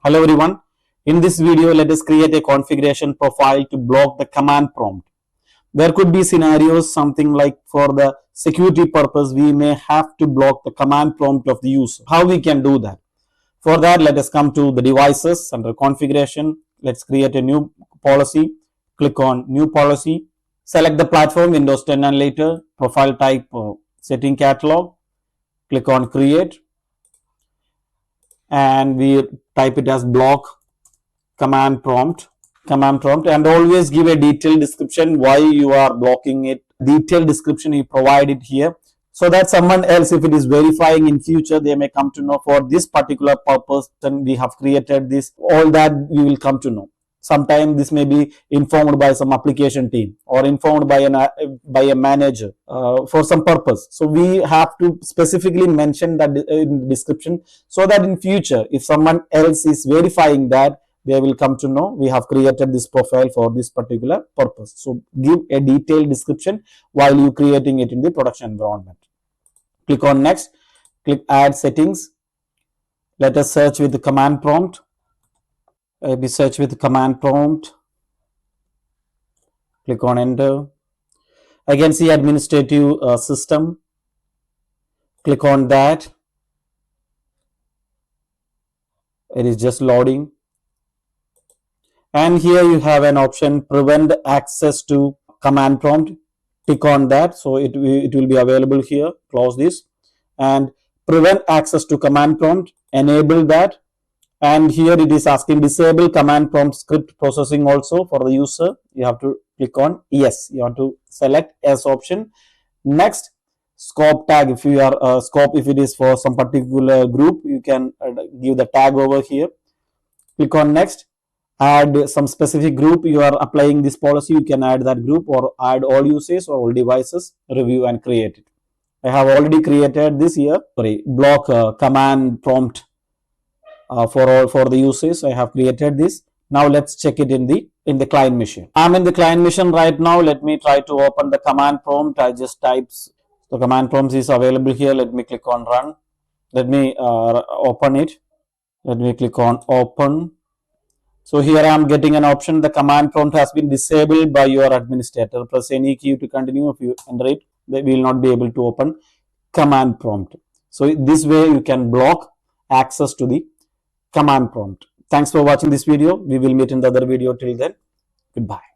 Hello everyone. In this video, let us create a configuration profile to block the command prompt. There could be scenarios something like for the security purpose, we may have to block the command prompt of the user. How we can do that? For that, let us come to the devices under configuration. Let's create a new policy. Click on new policy. Select the platform Windows 10 and later. Profile type setting catalog. Click on create. And we type it as block command prompt, and always give a detailed description why you are blocking it. Detailed description you provide it here so that someone else, if it is verifying in future, they may come to know for this particular purpose then we have created this. All that we will come to know. Sometimes this may be informed by some application team or informed by a manager for some purpose. So we have to specifically mention that in description so that in future, if someone else is verifying that, they will come to know we have created this profile for this particular purpose. So give a detailed description while you creating it in the production environment. Click on next. Click add settings. Let us search with the command prompt. We search with command prompt. Click on enter. I can see administrative system. Click on that. It is just loading. And here you have an option prevent access to command prompt. Click on that. So it will be available here. Close this. And prevent access to command prompt. Enable that. And here it is asking disable command prompt script processing also for the user. You have to click on yes. You have to select yes option. Next, scope tag. If you are scope, if it is for some particular group, you can give the tag over here. Click on next. Add some specific group you are applying this policy. You can add that group or add all users or all devices. Review and create it. I have already created this here. Sorry, block command prompt. For the users, I have created this. Now let's check it in the client machine. I'm in the client machine right now. Let me try to open the command prompt. I just types the command prompt is available here. Let me click on run. Let me open it. Let me click on open. So here I am getting an option. The command prompt has been disabled by your administrator. Press any key to continue. If you enter it, they will not be able to open command prompt. So this way you can block access to the command prompt. Thanks for watching this video. We will meet in the other video. Till then, goodbye.